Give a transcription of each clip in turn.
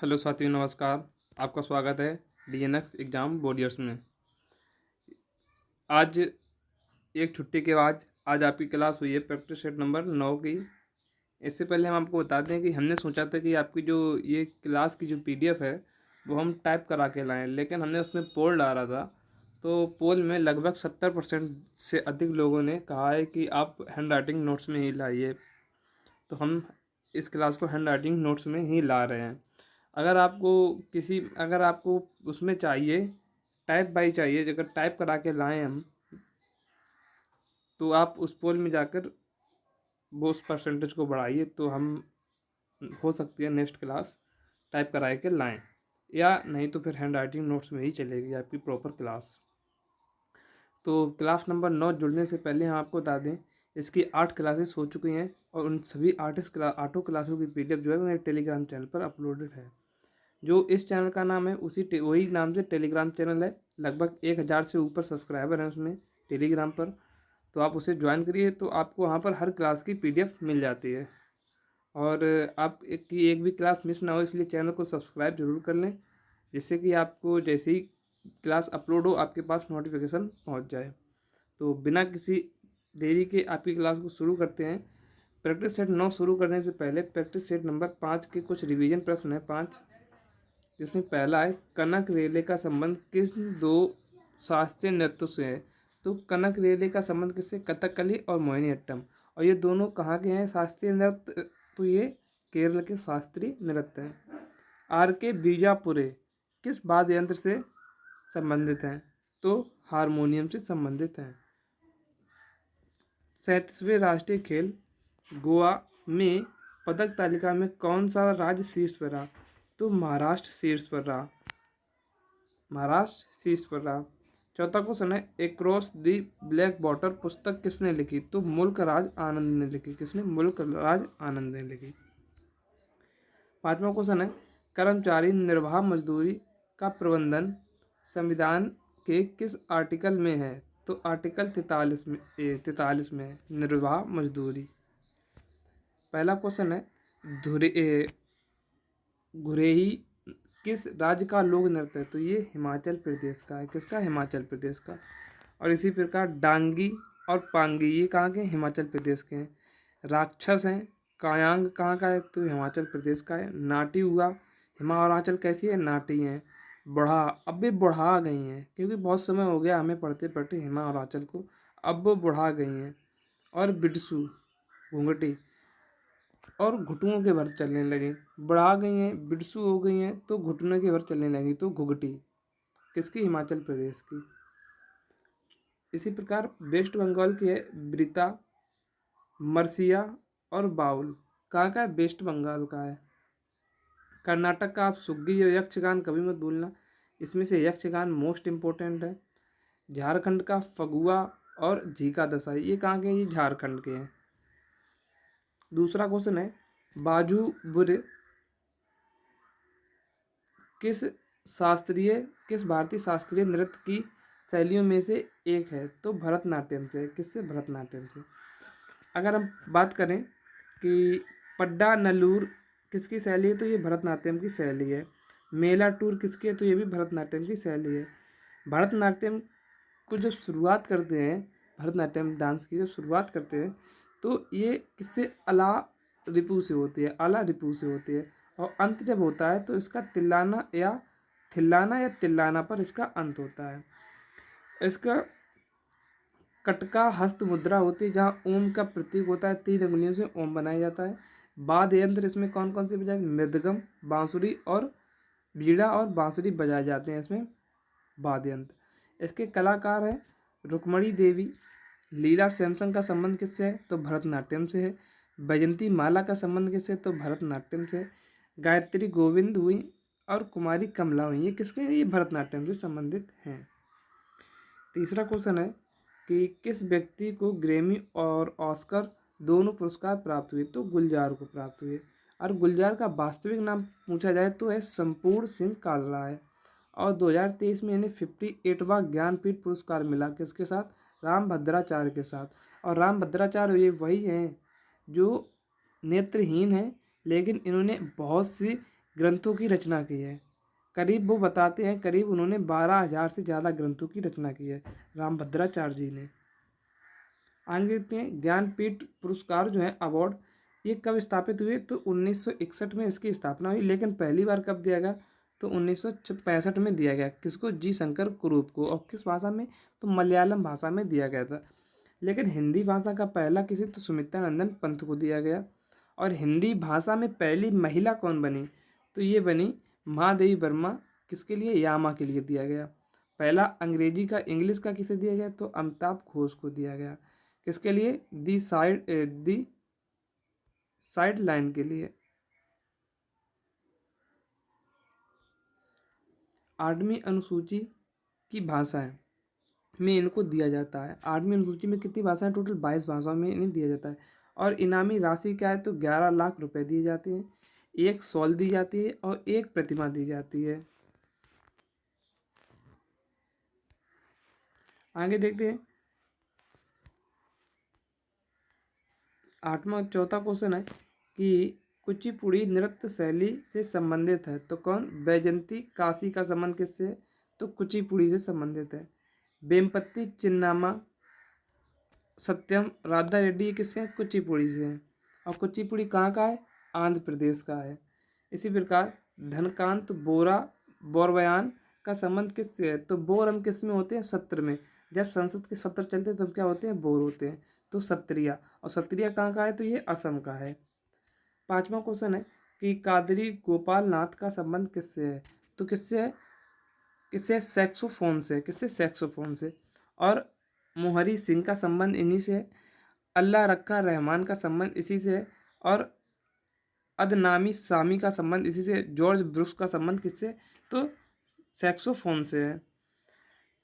Hello साथियों, नमस्कार। आपका स्वागत है डीएनएक्स एग्ज़ाम वॉरियर्स में। आज एक छुट्टी के बाद आज आपकी क्लास हुई है प्रैक्टिस सेट नंबर 9 की। इससे पहले हम आपको बता दें कि हमने सोचा था कि आपकी जो ये क्लास की जो पीडीएफ है वो हम टाइप करा के लाएं, लेकिन हमने उसमें पोल डाला था। तो पोल में लगभग 70% से अधिक लोगों ने कहा है कि आप हैंड राइटिंग नोट्स में ही लाइए। तो हम इस क्लास को हैंड राइटिंग नोट्स में ही ला रहे हैं। अगर आपको उसमें चाहिए, टाइप बाई चाहिए, अगर टाइप करा के लाएं हम, तो आप उस पोल में जाकर वो उस परसेंटेज को बढ़ाइए, तो हम हो सकती है नेक्स्ट क्लास टाइप करा के लाएं, या नहीं तो फिर हैंड राइटिंग नोट्स में ही चलेगी आपकी प्रॉपर क्लास। तो क्लास नंबर 9 जुड़ने से पहले हम आपको बता दें, इसकी 8 क्लासेस हो चुकी हैं और उन सभी आठों क्लासों की पीडीएफ जो है वो मेरे टेलीग्राम चैनल पर अपलोडेड है। जो इस चैनल का नाम है वही नाम से टेलीग्राम चैनल है। लगभग 1000 से ऊपर सब्सक्राइबर हैं उसमें टेलीग्राम पर। तो आप उसे ज्वाइन करिए, तो आपको वहाँ पर हर क्लास की पीडीएफ मिल जाती है। और आप एक भी क्लास मिस ना हो, इसलिए चैनल को सब्सक्राइब जरूर कर लें, जिससे कि आपको जैसे ही क्लास अपलोड हो आपके पास नोटिफिकेशन पहुँच जाए। तो बिना किसी देरी के आपकी क्लास को शुरू करते हैं। प्रैक्टिस सेट 9 शुरू करने से पहले प्रैक्टिस सेट नंबर 5 के कुछ रिवीजन प्रश्न हैं 5, जिसमें पहला है कनक रेले का संबंध किस दो शास्त्रीय नृत्यों से है। तो कनक रेले का संबंध किससे? कथकली और मोहिनीअट्टम। और ये दोनों कहाँ के हैं शास्त्रीय नृत्य? तो ये केरल के शास्त्रीय नृत्य हैं। आर के बीजापुरे किस वाद्य यंत्र से संबंधित हैं? तो हारमोनियम से संबंधित हैं। 37वें राष्ट्रीय खेल गोवा में पदक तालिका में कौन सा राज्य शीर्ष पर रहा? तो महाराष्ट्र शीर्ष पर रहा। चौथा क्वेश्चन है एक्रॉस द ब्लैक वाटर पुस्तक किसने लिखी? तो मुल्क राज आनंद ने लिखी। किसने? मुल्क राज आनंद ने लिखी। पांचवा क्वेश्चन है कर्मचारी निर्वाह मजदूरी का प्रबंधन संविधान के किस आर्टिकल में है? तो आर्टिकल 43 में है, निर्वाह मजदूरी। पहला क्वेश्चन है घुरेही किस राज्य का लोक नृत्य है? तो ये हिमाचल प्रदेश का है। किसका? हिमाचल प्रदेश का। और इसी प्रकार डांगी और पांगी ये कहाँ के? हिमाचल प्रदेश के हैं। राक्षस हैं कायांग कहाँ का है? तो हिमाचल प्रदेश का है। नाटी हुआ हिमाचल कैसी है? नाटी है। बढ़ा अब भी बढ़ा गई हैं, क्योंकि बहुत समय हो गया हमें पढ़ते पढ़ते हिमाचल को, अब वो बढ़ा गई हैं। और बिडसू घूंघटी और घुटनों के भर चलने लगी। बढ़ा गई हैं, बिरसू हो गई हैं, तो घुटनों के भर चलने लगी। तो घुघटी किसकी? हिमाचल प्रदेश की। इसी प्रकार वेस्ट बंगाल की है ब्रिता, मरसिया और बाउल। कहाँ का है? वेस्ट बंगाल का है। कर्नाटक का आप सुग्गी और यक्षगान कभी मत भूलना, इसमें से यक्षगान मोस्ट इम्पोर्टेंट है। झारखंड का फगुआ और झीका दशा ये कहाँ के हैं? ये झारखंड के हैं। दूसरा क्वेश्चन है बाजूबुर किस भारतीय शास्त्रीय नृत्य की शैलियों में से एक है? तो भरतनाट्यम से। किससे? भरतनाट्यम से। अगर हम बात करें कि पड्डा नल्लूर किसकी शैली है? तो ये भरतनाट्यम की शैली है। मेला टूर किसकी है? तो ये भी भरतनाट्यम की शैली है। भरतनाट्यम को जब शुरुआत करते हैं, भरतनाट्यम डांस की जब शुरुआत करते हैं, तो ये किससे? आला रिपू से होती है। आला रिपू से होती है। और अंत जब होता है तो इसका थिल्लाना या तिल्लाना पर इसका अंत होता है। इसका कटका हस्त मुद्रा होती है, जहाँ ओम का प्रतीक होता है। 3 उंगलियों से ओम बनाया जाता है। वाद्य यंत्र इसमें कौन कौन से बजाए? मृदगम, बांसुरी और बीड़ा और बांसुरी बजाए जाते हैं इसमें वाद्य यंत्र। इसके कलाकार हैं रुक्मणी देवी। लीला सैमसन का संबंध किससे है? तो भरतनाट्यम से है। बैजंती माला का संबंध किससे? तो भरतनाट्यम से। गायत्री गोविंद हुई और कुमारी कमला हुई, ये किसके? ये भरतनाट्यम से संबंधित हैं। तीसरा क्वेश्चन है कि किस व्यक्ति को ग्रैमी और ऑस्कर दोनों पुरस्कार प्राप्त हुए? तो गुलजार को प्राप्त हुए। और गुलजार का वास्तविक नाम पूछा जाए तो है संपूर्ण सिंह कालरा। और 2023 में इन्हें 58वां ज्ञानपीठ पुरस्कार मिला। किसके साथ? रामभद्राचार्य के साथ। और रामभद्राचार्य ये वही हैं जो नेत्रहीन हैं, लेकिन इन्होंने बहुत सी ग्रंथों की रचना की है? करीब वो बताते हैं करीब उन्होंने 12,000 से ज़्यादा ग्रंथों की रचना की है रामभद्राचार्य जी ने। आगे देखते हैं ज्ञानपीठ पुरस्कार जो है अवार्ड, ये कब स्थापित हुए? तो 1961 में इसकी स्थापना हुई, लेकिन पहली बार कब दिया गया? तो 1965 में दिया गया। किसको? जी शंकर कुरूप को। और किस भाषा में? तो मलयालम भाषा में दिया गया था। लेकिन हिंदी भाषा का पहला किसी? तो सुमित्रा नंदन पंत को दिया गया। और हिंदी भाषा में पहली महिला कौन बनी? तो ये बनी महादेवी वर्मा। किसके लिए? यामा के लिए दिया गया। पहला अंग्रेजी का इंग्लिश का किसे दिया गया? तो अमिताभ घोष को दिया गया। किसके लिए? दी साइड लाइन के लिए। 8वीं अनुसूची की भाषाएं में इनको दिया जाता है। 8वीं अनुसूची में कितनी भाषाएं? टोटल 22 भाषाओं में इन्हें दिया जाता है। और इनामी राशि क्या है? तो 11 लाख रुपए दिए जाते हैं, एक शॉल दी जाती है और एक प्रतिमा दी जाती है। आगे देखते हैं। चौथा क्वेश्चन है कि कुचिपुड़ी नृत्य शैली से संबंधित है तो कौन? बैजंती काशी का संबंध किससे है? तो कुचिपुड़ी से संबंधित है। वेमपत्ती चिन्नामा सत्यम राधा रेड्डी ये किससे हैं? कुचिपुड़ी से हैं। और कुचिपुड़ी कहाँ का है? आंध्र प्रदेश का है। इसी प्रकार धनकांत बोरा बोरबयान का संबंध किससे है? तो बोर हम किस में होते हैं? सत्र में। जब संसद के सत्र चलते हैं तब क्या होते हैं? बोर होते हैं। तो सत्रिया। और सत्रिया कहाँ का है? तो ये असम का है। 5वां क्वेश्चन है कि कादरी गोपाल नाथ का संबंध किससे है? तो किससे है? किससे? सैक्सोफोन से। किससे? सैक्सोफोन से। और मोहरी सिंह का संबंध इन्हीं से है। अल्लाह रक्का रहमान का संबंध इसी से है। और अदनामी सामी का संबंध इसी से। जॉर्ज ब्रुक्स का संबंध किससे? तो सैक्सोफोन से है।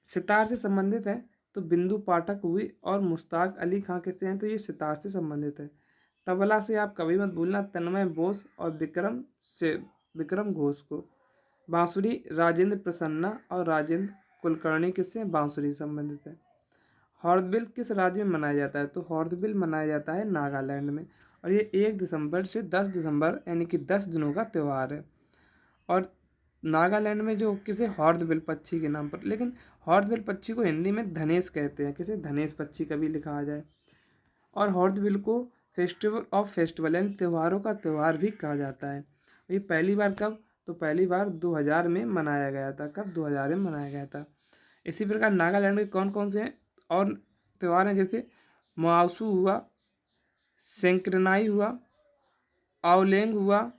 सितार से संबंधित है तो बिंदु पाठक हुई। और मुश्ताक अली खां किससे हैं? तो ये सितार से संबंधित है। तबला से आप कभी मत भूलना तन्मय बोस और विक्रम घोष को। बांसुरी राजेंद्र प्रसन्ना और राजेंद्र कुलकर्णी किससे? बांसुरी संबंधित है। हॉर्नबिल किस राज्य में मनाया जाता है? तो हॉर्नबिल मनाया जाता है नागालैंड में। और ये 1 दिसंबर से 10 दिसंबर यानी कि 10 दिनों का त्यौहार है। और नागालैंड में जो किसे? हॉर्नबिल पक्षी के नाम पर। लेकिन हॉर्नबिल पक्षी को हिंदी में धनेश कहते हैं। किसे? धनेश पक्षी कभी लिखा आ जाए। और हॉर्नबिल को फेस्टिवल ऑफ फेस्टिवल यानी त्योहारों का त्यौहार भी कहा जाता है। ये पहली बार कब? तो पहली बार 2000 में मनाया गया था। कब? 2000 में मनाया गया था। इसी प्रकार नागालैंड के कौन कौन से हैं और त्यौहार हैं? जैसे मुआवसू हुआ, सेंक्रेनाई हुआ, आवलेंग हुआ,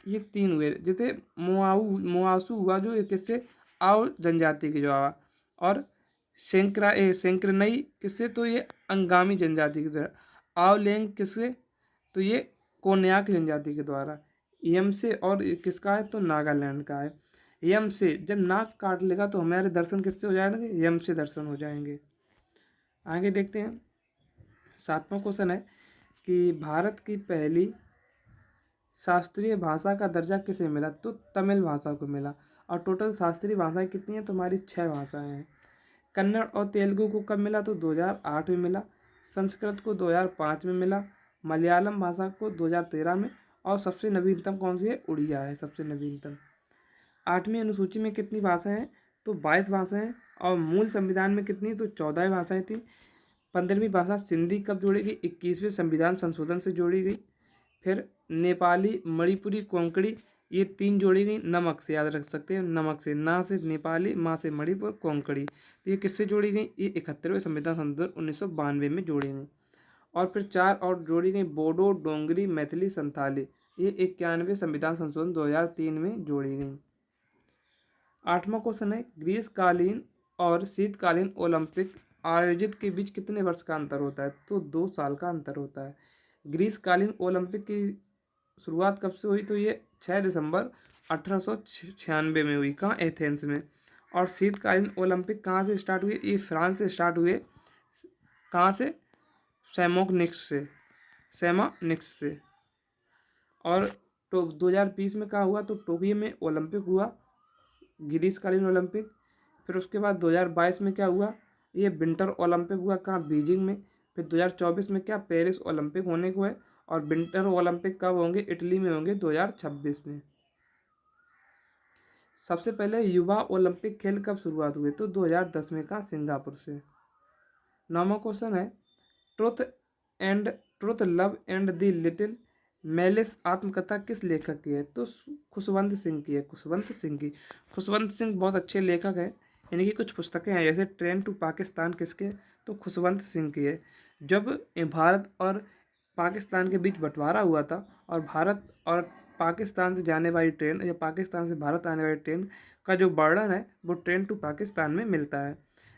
ये 3 हुए। जैसे मुआवसू हुआ जो ये किससे? आओ जनजाति के जो आवा। और सेंक्रेनई किससे? तो ये अंगामी जनजाति के द्वारा। आवलेंग किससे? तो ये कोन्याक जनजाति के द्वारा। यम से। और किसका है? तो नागालैंड का है। यम से जब नाक काट लेगा तो हमारे दर्शन किससे हो जाएंगे? यम से दर्शन हो जाएंगे। आगे देखते हैं। 7वां क्वेश्चन है कि भारत की पहली शास्त्रीय भाषा का दर्जा किसे मिला? तो तमिल भाषा को मिला। और टोटल शास्त्रीय भाषाएं कितनी हैं? तुम्हारी 6 भाषाएं हैं। कन्नड़ और तेलुगु को कब मिला? तो 2008 में मिला। संस्कृत को 2005 में मिला। मलयालम भाषा को 2013 में। और सबसे नवीनतम कौन सी है? उड़िया है सबसे नवीनतम। 8वीं अनुसूची में कितनी भाषाएं हैं? तो 22 भाषाएं हैं। और मूल संविधान में कितनी? तो 14 भाषाएं थी। 15वीं भाषा सिंधी कब जोड़ी गई? 21वें संविधान संशोधन से जोड़ी गई। फिर नेपाली, मणिपुरी, कोंकणी ये 3 जोड़ी गई नमक से। याद रख सकते हैं नमक से। ना से नेपाली, माँ से मणिपुर, कोंकणी। तो ये किससे जोड़ी गई? ये 71वें संविधान संशोधन 1992 में जोड़ी गई। और फिर 4 और जोड़ी गई बोडो, डोंगरी, मैथिली, संथाली। ये 91वें संविधान संशोधन 2003 में जोड़ी गई। 8वां क्वेश्चन है ग्रीष्मकालीन और शीतकालीन ओलंपिक आयोजित के बीच कितने वर्ष का अंतर होता है? तो 2 साल का अंतर होता है। ग्रीष्मकालीन ओलंपिक की शुरुआत कब से हुई? तो ये 6 दिसंबर 1896 में हुई। कहाँ? एथेंस में। और शीतकालीन ओलंपिक कहाँ से स्टार्ट हुए? ये फ्रांस से स्टार्ट हुए। कहाँ से? सेमानिक्स से। और तो 2020 में कहाँ हुआ? तो टोक्यो में ओलंपिक हुआ, ग्रीष्मकालीन ओलंपिक। फिर उसके बाद 2022 में क्या हुआ? ये विंटर ओलंपिक हुआ। कहाँ? बीजिंग में। फिर 2024 में क्या? पेरिस ओलंपिक होने को है। और विंटर ओलंपिक कब होंगे? इटली में होंगे 2026 में। सबसे पहले युवा ओलंपिक खेल कब शुरुआत हुए? तो 2010 में कहाँ? सिंगापुर से। 9वां क्वेश्चन है truth and truth love and the little malice आत्मकथा किस लेखक की है? तो खुशवंत सिंह की है, खुशवंत सिंह की। खुशवंत सिंह बहुत अच्छे लेखक हैं। इनकी कुछ पुस्तकें हैं जैसे ट्रेन टू पाकिस्तान किसके? तो खुशवंत सिंह की है। जब भारत और पाकिस्तान के बीच बंटवारा हुआ था और भारत और पाकिस्तान से जाने वाली ट्रेन या पाकिस्तान से भारत आने वाली ट्रेन का जो वर्णन है वो ट्रेन टू पाकिस्तान में मिलता है।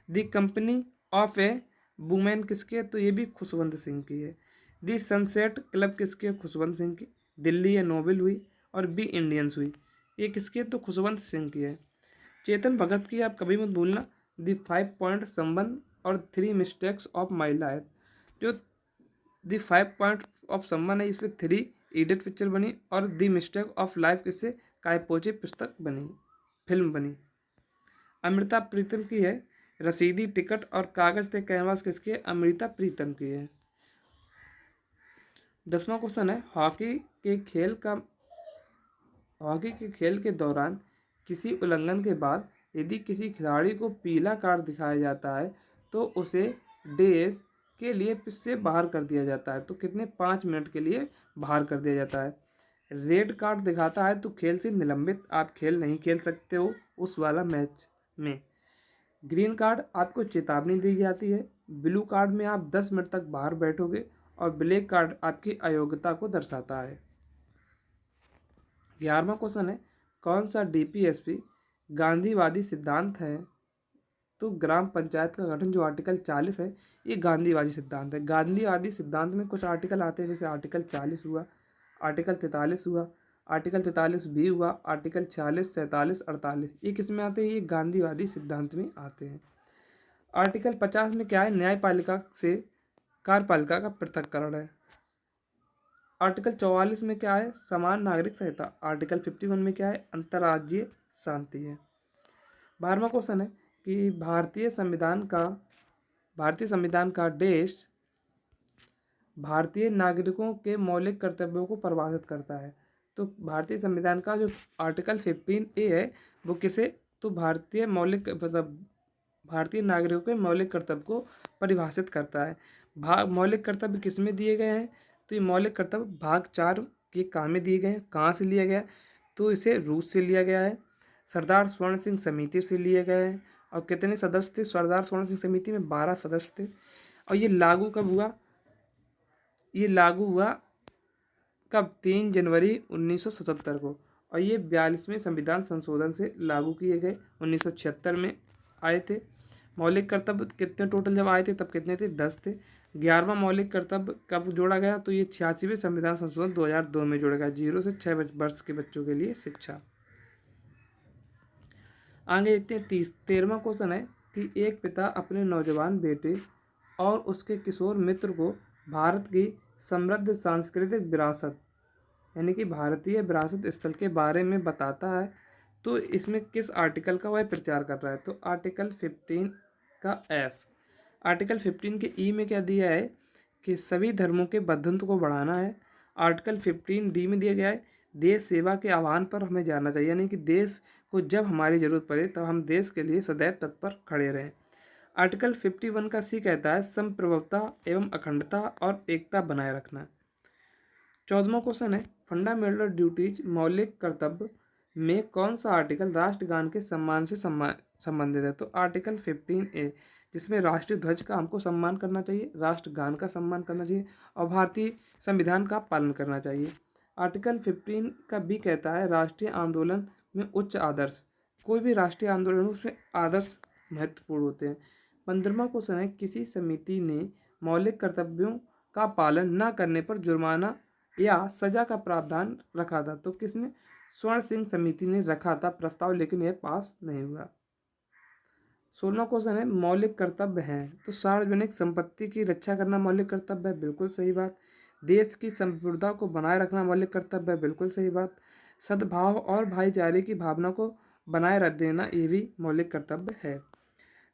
दी कंपनी ऑफ ए वुमेन किसकी है? तो ये भी खुशवंत सिंह की है। दी सनसेट क्लब किसकी है? खुशवंत सिंह की। दिल्ली ए नोबेल हुई और बी इंडियंस हुई, ये किसकी है? तो खुशवंत सिंह की है। चेतन भगत की आप कभी मत भूलना। दी 5 पॉइंट संबंध और 3 मिस्टेक्स ऑफ माई लाइफ। जो दी 5 पॉइंट ऑफ संबंध है इस पर 3 इडियट पिक्चर बनी और दी मिस्टेक ऑफ लाइफ किससे? कायपोचे पुस्तक बनी, फिल्म बनी। अमृता प्रीतम की है रसीदी टिकट और कागज के कैनवास किसकी है? अमृता प्रीतम की है। 10वां क्वेश्चन है हॉकी के खेल के दौरान किसी उल्लंघन के बाद यदि किसी खिलाड़ी को पीला कार्ड दिखाया जाता है तो उसे डेज के लिए पिच से बाहर कर दिया जाता है। तो कितने? 5 मिनट के लिए बाहर कर दिया जाता है। रेड कार्ड दिखाता है तो खेल से निलंबित, आप खेल नहीं खेल सकते हो उस वाला मैच में। ग्रीन कार्ड आपको चेतावनी दी जाती है। ब्लू कार्ड में आप 10 मिनट तक बाहर बैठोगे और ब्लैक कार्ड आपकी अयोग्यता को दर्शाता है। 11वां क्वेश्चन है कौन सा डीपीएसपी गांधीवादी सिद्धांत है? तो ग्राम पंचायत का गठन जो आर्टिकल 40 है ये गांधीवादी सिद्धांत है। गांधीवादी सिद्धांत में कुछ आर्टिकल आते हैं जैसे आर्टिकल 40 हुआ, आर्टिकल 43 हुआ, आर्टिकल 43 भी हुआ, आर्टिकल 40, 47, 48, ये किस में आते हैं? ये गांधीवादी सिद्धांत में आते हैं। आर्टिकल 50 में क्या है? न्यायपालिका से कार्यपालिका का पृथक्करण है। आर्टिकल 44 में क्या है? समान नागरिक संहिता। आर्टिकल 51 में क्या है? अंतर्राज्यीय शांति है। 12वां क्वेश्चन है कि भारतीय संविधान का देश भारतीय नागरिकों के मौलिक कर्तव्यों को परिभाषित करता है। तो भारतीय संविधान का जो आर्टिकल 15A है वो किसे? तो भारतीय नागरिकों के मौलिक कर्तव्य को परिभाषित करता है। मौलिक कर्तव्य किस में दिए गए हैं? तो ये मौलिक कर्तव्य भाग 4 के काम में दिए गए हैं। कहाँ से लिया गया? तो इसे रूस से लिया गया है, सरदार स्वर्ण सिंह समिति से लिए गए हैं। और कितने सदस्य थे सरदार स्वर्ण सिंह समिति में? 12 सदस्य थे। और ये लागू कब हुआ? ये लागू हुआ कब? 3 जनवरी 1977 को। और ये 42वें संविधान संशोधन से लागू किए गए 1976 में आए थे। मौलिक कर्तव्य कितने टोटल जब आए थे तब कितने थे? 10 थे। 11वां मौलिक कर्तव्य कब जोड़ा गया? तो ये 86वें संविधान संशोधन 2002 में जोड़ा गया। 0 से 6 वर्ष के बच्चों के लिए शिक्षा। आगे देखते हैं 13वां क्वेश्चन है कि एक पिता अपने नौजवान बेटे और उसके किशोर मित्र को भारत की समृद्ध सांस्कृतिक विरासत यानी कि भारतीय विरासत स्थल के बारे में बताता है तो इसमें किस आर्टिकल का वह प्रचार कर रहा है? तो आर्टिकल 15 का F। आर्टिकल 15 के ई में क्या दिया है कि सभी धर्मों के बंधुत्व को बढ़ाना है। आर्टिकल 15D में दिया गया है देश सेवा के आह्वान पर हमें जाना चाहिए, यानी कि देश को जब हमारी जरूरत पड़े तब हम देश के लिए सदैव तत्पर खड़े रहें। आर्टिकल 51 का C कहता है संप्रभुता एवं अखंडता और एकता बनाए रखना। 14वां क्वेश्चन है फंडामेंटल ड्यूटीज मौलिक कर्तव्य में कौन सा आर्टिकल राष्ट्रगान के सम्मान से संबंधित है? तो आर्टिकल 15A जिसमें राष्ट्रीय ध्वज का हमको सम्मान करना चाहिए, राष्ट्रगान का सम्मान करना चाहिए और भारतीय संविधान का पालन करना चाहिए। आर्टिकल 15 का B कहता है राष्ट्रीय आंदोलन में उच्च आदर्श। कोई भी राष्ट्रीय आंदोलन उसमें आदर्श महत्वपूर्ण होते हैं। 15वां क्वेश्चन है किसी समिति ने मौलिक कर्तव्यों का पालन न करने पर जुर्माना या सजा का प्रावधान रखा था। तो किसने? स्वर्ण सिंह समिति ने रखा था प्रस्ताव, लेकिन यह पास नहीं हुआ। 16वां क्वेश्चन है मौलिक कर्तव्य हैं तो सार्वजनिक संपत्ति की रक्षा करना मौलिक कर्तव्य है, बिल्कुल सही बात। देश की संप्रभुता को बनाए रखना मौलिक कर्तव्य है, बिल्कुल सही बात। सद्भाव और भाईचारे की भावना को बनाए रख देना ये भी मौलिक कर्तव्य है।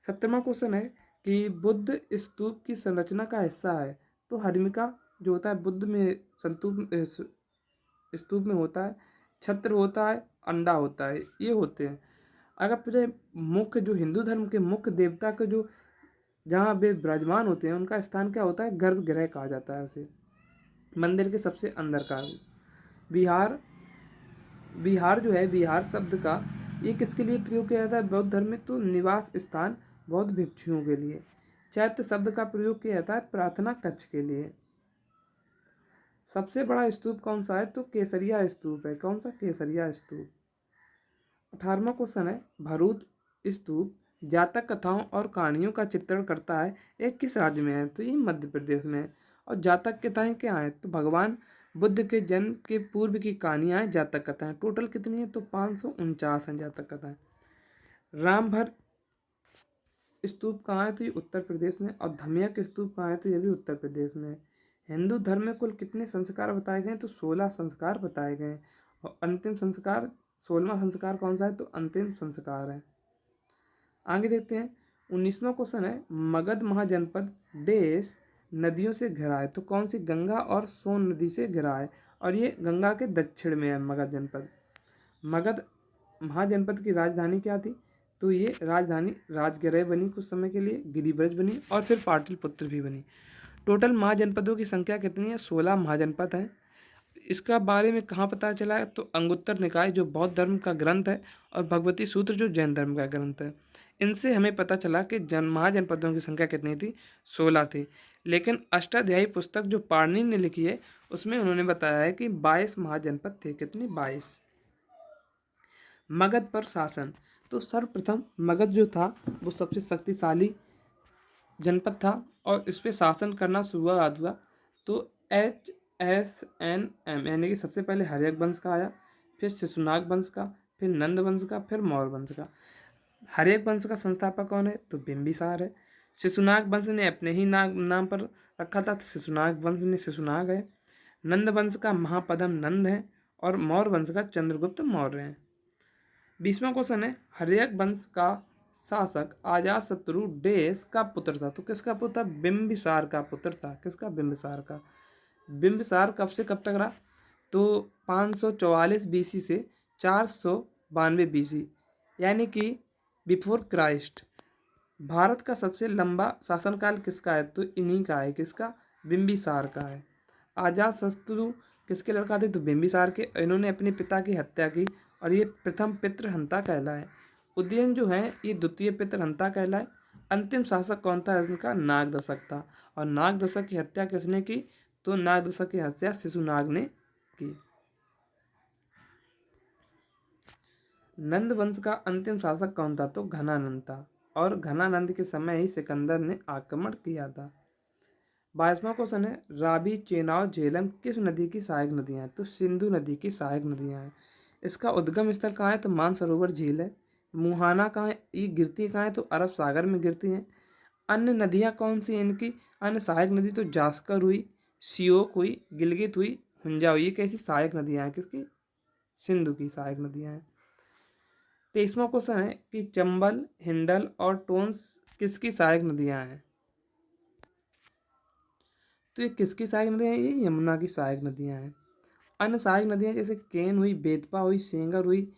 17वां क्वेश्चन है कि बुद्ध स्तूप की संरचना का हिस्सा है। तो हर्मिका जो होता है बुद्ध में स्तूप में होता है, छत्र होता है, अंडा होता है, ये होते हैं। अगर पूछे मुख्य जो हिंदू धर्म के मुख्य देवता के जो जहाँ वे विराजमान होते हैं उनका स्थान क्या होता है, गर्भगृह कहा जाता है उसे, मंदिर के सबसे अंदर का। बिहार, बिहार जो है, बिहार शब्द का ये किसके लिए प्रयोग किया जाता है बौद्ध धर्म में, तो निवास स्थान बौद्ध भिक्षुओं के लिए। चैत्य शब्द का प्रयोग किया जाता है प्रार्थना कक्ष के लिए। सबसे बड़ा स्तूप कौन सा है, तो केसरिया स्तूप है। कौन सा, केसरिया स्तूप। 18वां क्वेश्चन है, भरूच स्तूप जातक कथाओं और कहानियों का चित्रण करता है, एक किस राज्य में है, तो ये मध्य प्रदेश में है। और जातक कथाएं क्या हैं, तो भगवान बुद्ध के जन्म के पूर्व की कहानियां हैं जातक कथाएं। टोटल कितनी है, तो 549 हैं जातक कथाएं। रामभर स्तूप कहाँ है, तो ये उत्तर प्रदेश में। और धमियक स्तूप कहाँ है, तो ये भी उत्तर प्रदेश में है। हिंदू धर्म में कुल कितने संस्कार बताए गए हैं, तो 16 संस्कार बताए गए हैं। और अंतिम संस्कार 16वां संस्कार कौन सा है, तो अंतिम संस्कार है। आगे देखते हैं 19वां क्वेश्चन है, मगध महाजनपद देश नदियों से घिरा है, तो कौन सी, गंगा और सोन नदी से घिरा है। और ये गंगा के दक्षिण में है मगध जनपद। मगध महाजनपद की राजधानी क्या थी, तो ये राजधानी राजगिरह बनी कुछ समय के लिए, गिरिब्रज बनी और फिर पाटलिपुत्र भी बनी। टोटल महाजनपदों की संख्या कितनी है, 16 महाजनपद हैं। इसका बारे में कहाँ पता चला है, तो अंगुत्तर निकाय जो बौद्ध धर्म का ग्रंथ है और भगवती सूत्र जो जैन धर्म का ग्रंथ है, इनसे हमें पता चला कि महाजनपदों की संख्या कितनी थी, 16 थी। लेकिन अष्टाध्यायी पुस्तक जो पाणिनि ने लिखी है उसमें उन्होंने बताया है कि 22 महाजनपद थे। कितने, 22। मगध पर शासन, तो सर्वप्रथम मगध जो था वो सबसे शक्तिशाली जनपद था और इस पर शासन करना शुरुआत हुआ तो HSNM यानी कि सबसे पहले हर्यक वंश का आया, फिर शिशुनाग वंश का, फिर नंद वंश का, फिर मौर्य वंश का। हर्यक वंश का संस्थापक कौन है, तो बिंबिसार है। शिशुनाग वंश ने अपने ही नाम पर रखा था, तो शिशुनाग वंश ने शिशुनाग है। नंद वंश का महापद्म नंद है और मौर्य वंश का चंद्रगुप्त मौर्य है। 20वां क्वेश्चन है, हर्यक वंश का शासक अजातशत्रु देश का पुत्र था, तो किसका पुत्र, बिंबिसार का पुत्र था। किसका, बिंबिसार का। बिंबिसार कब से कब तक रहा, तो 544 BC से 492 BC यानी कि बिफोर क्राइस्ट। भारत का सबसे लंबा शासनकाल किसका है, तो इन्हीं का है। किसका, बिंबिसार का है। अजातशत्रु किसके लड़का थे, तो बिंबिसार के। इन्होंने अपने पिता की हत्या की और ये प्रथम पितृहंता कहलाए। उदयन जो है ये द्वितीय पितृहंता कहलाए। अंतिम शासक कौन था इनका, नागदशक था। और नागदशक की हत्या किसने की, तो नागदशक की हत्या शिशुनाग ने की। नंद वंश का अंतिम शासक कौन था, तो घनानंद था और घनानंद के समय ही सिकंदर ने आक्रमण किया था। 22वां क्वेश्चन है, रावी, चेनाब, झेलम किस नदी की सहायक नदियां हैं, तो सिंधु नदी की सहायक नदियां हैं। इसका उद्गम स्थल कहाँ है, तो मानसरोवर झील है। मुहाना कहाँ है, ये गिरती कहाँ है, तो अरब सागर में गिरती हैं। अन्य नदियाँ कौन सी हैं इनकी, अन्य सहायक नदी तो जास्कर हुई, सियोक हुई, गिलगित हुई, हुंजा हुई। ये कैसी सहायक नदियाँ हैं, किसकी, सिंधु की सहायक नदियाँ हैं। 23वां क्वेश्चन है कि चंबल, हिंडल और टोंस किसकी सहायक नदियाँ हैं, तो ये किसकी सहायक नदियाँ हैं, ये यमुना की सहायक नदियाँ हैं। अन्य सहायक नदियाँ जैसे केन हुई, बेतपा हुई, सेंगर हुई,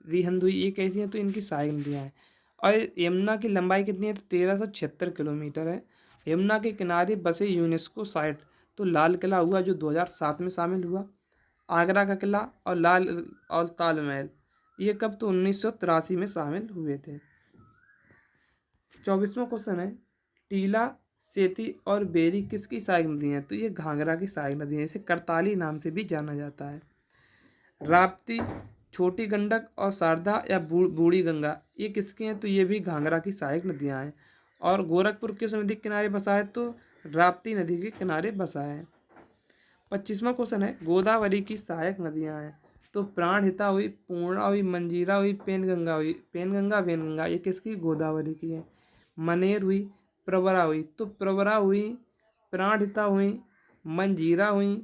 रिहंद हुई, ये कैसी हैं, तो इनकी सहायक नदियाँ हैं। और यमुना की लंबाई कितनी है, तो 1376 किलोमीटर है। यमुना के किनारे बसे यूनेस्को साइट, तो लाल किला हुआ जो 2007 में शामिल हुआ, आगरा का किला और ताजमहल ये कब, तो 1983 में शामिल हुए थे। 24वां क्वेश्चन है, टीला, सेती और बेरी किसकी सहायक नदी हैं, तो ये घाघरा की सहायक नदी है। इसे करताली नाम से भी जाना जाता है। राप्ती, छोटी गंडक और शारदा या बूढ़ी गंगा ये किसकी हैं, तो ये भी घाघरा की सहायक नदियाँ हैं। और गोरखपुर किस नदी के किनारे बसा है, तो राप्ती नदी के किनारे बसा है। 25वां क्वेश्चन है, गोदावरी की सहायक नदियाँ हैं, तो प्राणहिता हुई, पूर्णा हुई, मंजीरा हुई, पेनगंगा हुई। पेनगंगा, वेनगंगा ये किसकी, गोदावरी की है। मनेर हुई, प्रवरा हुई, तो प्रवरा हुई, प्राणहिता हुई, मंजीरा हुई,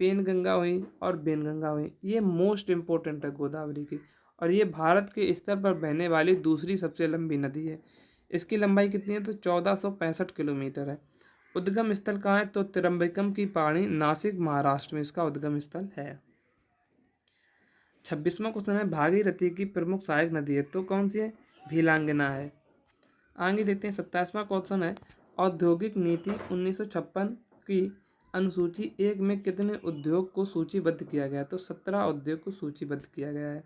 पेनगंगा हुई और बेनगंगा हुई। ये मोस्ट इम्पोर्टेंट है गोदावरी की। और ये भारत के स्तर पर बहने वाली दूसरी सबसे लंबी नदी है। इसकी लंबाई कितनी है, तो 1465 किलोमीटर है। उद्गम स्थल कहाँ है, तो त्र्यंबकम की पहाड़ी, नासिक, महाराष्ट्र में इसका उद्गम स्थल है। 26वां क्वेश्चन है भागीरथी की प्रमुख सहायक नदी है तो कौन सी है? भीलांगना है। आगे देखते हैं 27वां क्वेश्चन है औद्योगिक नीति 1956 की अनुसूची 1 में कितने उद्योग को सूचीबद्ध किया गया? तो 17 उद्योग को सूचीबद्ध किया गया है।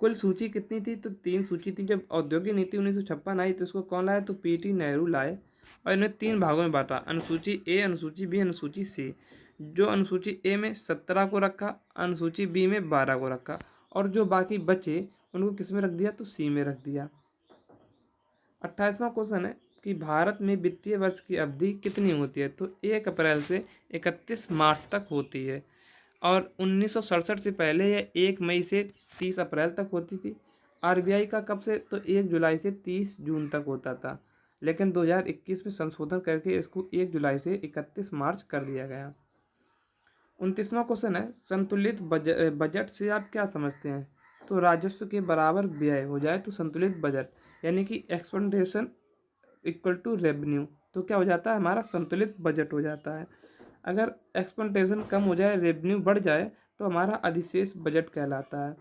कुल सूची कितनी थी? तो 3 सूची थी। जब औद्योगिक नीति 1956 आई तो इसको कौन लाया? तो पीटी नेहरू लाए और इन्हें 3 भागों में बांटा, अनुसूची ए, अनुसूची बी, अनुसूची सी। जो अनुसूची ए में 17 को रखा, अनुसूची बी में 12 को रखा और जो बाकी बचे उनको किस में रख दिया? तो सी में रख दिया। 28वां क्वेश्चन है कि भारत में वित्तीय वर्ष की अवधि कितनी होती है? तो 1 अप्रैल से 31 मार्च तक होती है और 1967 से पहले यह 1 मई से 30 अप्रैल तक होती थी। आरबीआई का कब से? तो 1 जुलाई से 30 जून तक होता था, लेकिन 2021 में संशोधन करके इसको 1 जुलाई से 31 मार्च कर दिया गया। 29वां क्वेश्चन है संतुलित बजट से आप क्या समझते हैं? तो राजस्व के बराबर व्यय हो जाए तो संतुलित बजट, यानी कि एक्सपेंडिचर इक्वल टू रेवेन्यू, तो क्या हो जाता है? हमारा संतुलित बजट हो जाता है। अगर एक्सपेंडिचर कम हो जाए, रेवेन्यू बढ़ जाए तो हमारा अधिशेष बजट कहलाता है,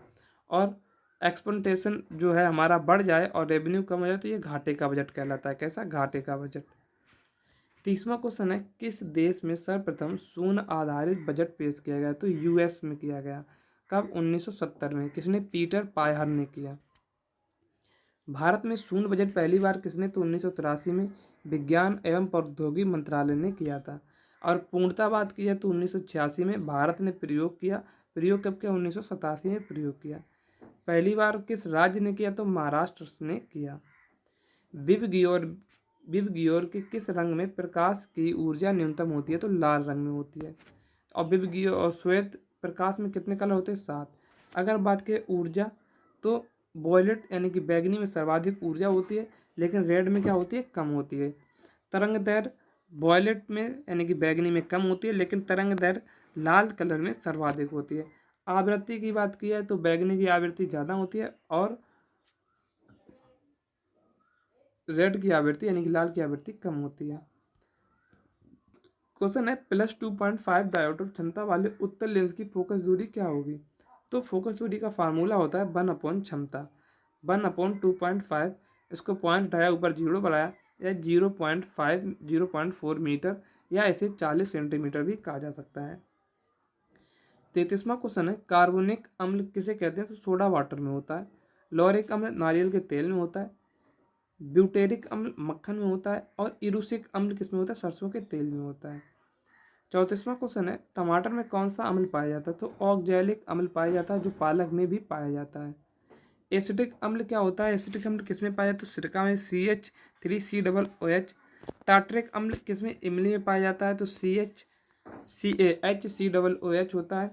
और एक्सपेंडिचर जो है हमारा बढ़ जाए और रेवेन्यू कम हो जाए तो ये घाटे का बजट कहलाता है। कैसा? घाटे का बजट। 30वां क्वेश्चन है किस देश में सर्वप्रथम शून्य आधारित बजट पेश किया गया? तो यूएस में किया गया। कब? 1970 में। किसने? पीटर पायर ने किया। भारत में शून्य बजट पहली बार किसने? तो 1983 में विज्ञान एवं प्रौद्योगिकी मंत्रालय ने किया था। और पूर्णता बात की जाए तो 1986 में भारत ने प्रयोग किया। प्रयोग कब किया? 1987 में प्रयोग किया। पहली बार किस राज्य ने किया? तो महाराष्ट्र ने किया। विव गियोर के किस रंग में प्रकाश की ऊर्जा न्यूनतम होती है? तो लाल रंग में होती है। और विव गियोर और श्वेत प्रकाश में कितने कलर होते हैं? 7। अगर बात करें ऊर्जा तो वॉयलेट यानी कि बैगनी में सर्वाधिक ऊर्जा होती है, लेकिन रेड में क्या होती है? कम होती है। तरंग दैर्घ्य वॉयलेट में यानी कि बैगनी में कम होती है, लेकिन तरंग दैर्घ्य लाल कलर में सर्वाधिक होती है। आवृत्ति की बात की जाए तो बैगनी की आवृत्ति ज़्यादा होती है और रेड की आवृत्ति यानी कि लाल की आवृत्ति कम होती है। क्वेश्चन है +2.5 डायोड क्षमता वाले उत्तल लेंस की फोकस दूरी क्या होगी? तो फोकस दूरी का फार्मूला होता है 1/क्षमता, 1/2.5। इसको पॉइंट हटाया, ऊपर 0 बढ़ाया, या 0.5 0.4 मीटर, या इसे 40 सेंटीमीटर भी कहा जा सकता है। 33वां क्वेश्चन है कार्बोनिक अम्ल किसे कहते हैं? तो सोडा वाटर में होता है। लॉरिक अम्ल नारियल के तेल में होता है। ब्यूटेरिक अम्ल मक्खन में होता है। और इरूसिक अम्ल किसमें होता है? सरसों के तेल में होता है। 34वां क्वेश्चन है टमाटर में कौन सा अम्ल पाया जाता है? तो ऑक्जेलिक अम्ल पाया जाता है, जो पालक में भी पाया जाता है। एसिडिक अम्ल क्या होता है? एसिडिक अम्ल किसमें पाया जाता है? तो सिरका में, CH3COOH। टार्टरिक अम्ल किसमें? इमली में पाया जाता है, तो HCOOH होता है।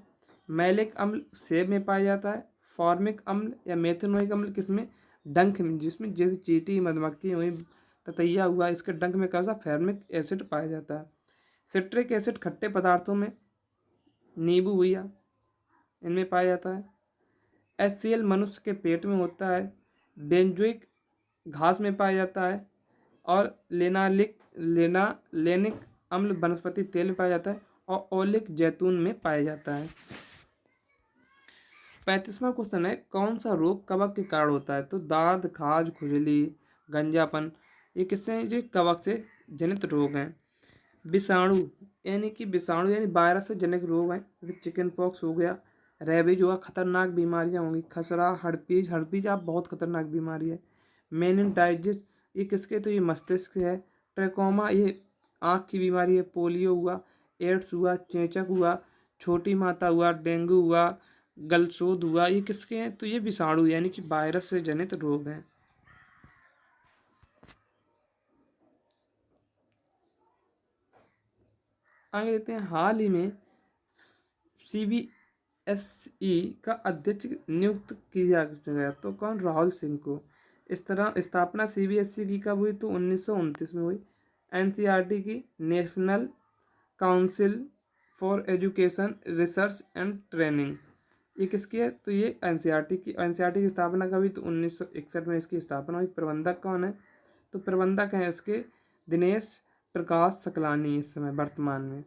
मैलिक अम्ल सेब में पाया जाता है। फॉर्मिक अम्ल या मेथनोइक अम्ल किसमें? डंक में, जिसमें जैसे चींटी, मधुमक्खी हुई, ततैया हुआ, इसके डंक में कौन सा? फॉर्मिक एसिड पाया जाता है। सिट्रिक एसिड खट्टे पदार्थों में, नींबू हुआ, इनमें पाया जाता है। HCl मनुष्य के पेट में होता है। बेंजोइक घास में पाया जाता है। और लेनिक अम्ल वनस्पति तेल में पाया जाता है। और ओलिक जैतून में पाया जाता है। 35वां क्वेश्चन है कौन सा रोग कवक के कारण होता है? तो दाद, खाज, खुजली, गंजापन, ये किससे? जो कवक से जनित रोग हैं। विषाणु यानी वायरस से जनित रोग हैं, जैसे चिकन पॉक्स हो गया, रेबीज हुआ, खतरनाक बीमारियां होंगी। खसरा, हर्पीज आप बहुत खतरनाक बीमारी है। मेनिनजाइटिस ये किसके? तो ये मस्तिष्क है। ट्रैकोमा ये आँख की बीमारी है। पोलियो हुआ, एड्स हुआ, चेचक हुआ, छोटी माता हुआ, डेंगू हुआ, गलसोद हुआ, ये किसके हैं? तो ये विषाणु यानी कि वायरस से जनित रोग हैं। आगे देखते हैं हाल ही में CBSE का अध्यक्ष नियुक्त किया गया, तो कौन? राहुल सिंह को। इस तरह स्थापना CBSE की कब हुई? तो 1929 में हुई। NCERT की national council for education research and training, ये किसकी है? तो ये NCERT की स्थापना कब हुई? तो 1961 में इसकी स्थापना हुई। प्रबंधक कौन है? तो प्रबंधक हैं इसके दिनेश प्रकाश सकलानी इस समय वर्तमान में।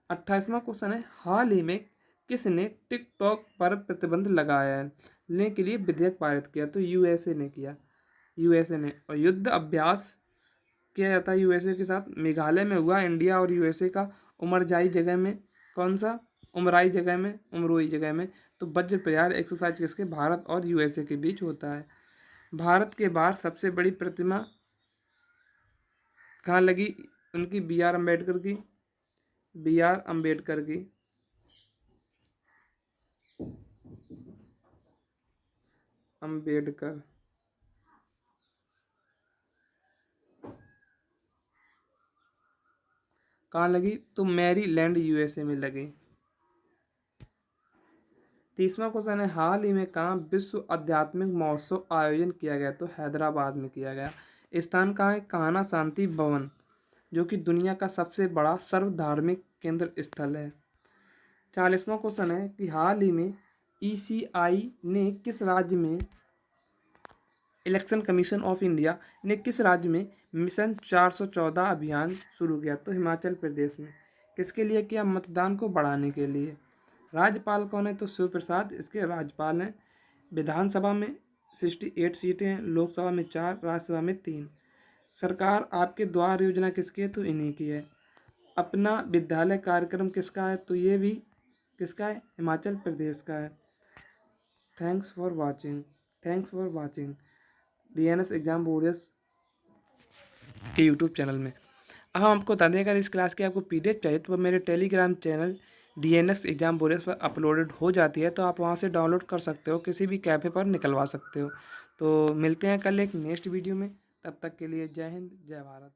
28वां क्वेश्चन है हाल ही में किसने टिकटॉक पर प्रतिबंध लगाया है? लेने के लिए विधेयक पारित किया, तो यूएसए ने किया, यूएसए ने। और युद्ध अभ्यास किया जाता है यूएसए के साथ, मेघालय में हुआ, इंडिया और यूएसए का, उमरजाई जगह में, कौन सा, उमराई जगह में, उमरोई जगह में। तो वज्र प्रहार एक्सरसाइज किसके, भारत और यूएसए के बीच होता है। भारत के बाहर सबसे बड़ी प्रतिमा कहाँ लगी उनकी, बी आर अम्बेडकर की, बी आर अम्बेडकर की। अम्बेडकर कहाँ लगी, तो मैरीलैंड यूएसए में लगी। 30वां क्वेश्चन है, हाल ही में कहाँ विश्व आध्यात्मिक महोत्सव आयोजन किया गया, तो हैदराबाद में किया गया। स्थान कहाँ है, कान्हा शांति भवन, जो कि दुनिया का सबसे बड़ा सर्वधार्मिक केंद्र स्थल है। 40वां क्वेश्चन है कि हाल ही में ईसीआई ने किस राज्य में, इलेक्शन कमीशन ऑफ इंडिया ने किस राज्य में मिशन 414 अभियान शुरू किया, तो हिमाचल प्रदेश में। किसके लिए किया, मतदान को बढ़ाने के लिए। राज्यपाल कौन है, तो शिव प्रसाद इसके राज्यपाल हैं। विधानसभा में 68 सीटें हैं, लोकसभा में 4, राज्यसभा में 3। सरकार आपके द्वार योजना किसकी है, तो इन्हीं की है। अपना विद्यालय कार्यक्रम किसका है, तो ये भी किसका है, हिमाचल प्रदेश का है। Thanks for watching DNS exam warriors के यूट्यूब चैनल में। अब हम आपको बता दें, अगर इस क्लास की आपको पीडीएफ चाहिए तो वो मेरे Telegram channel DNS exam warriors पर अपलोडेड हो जाती है, तो आप वहाँ से डाउनलोड कर सकते हो, किसी भी कैफ़े पर निकलवा सकते हो। तो मिलते हैं कल एक नेक्स्ट वीडियो में, तब तक के लिए जय हिंद जय भारत।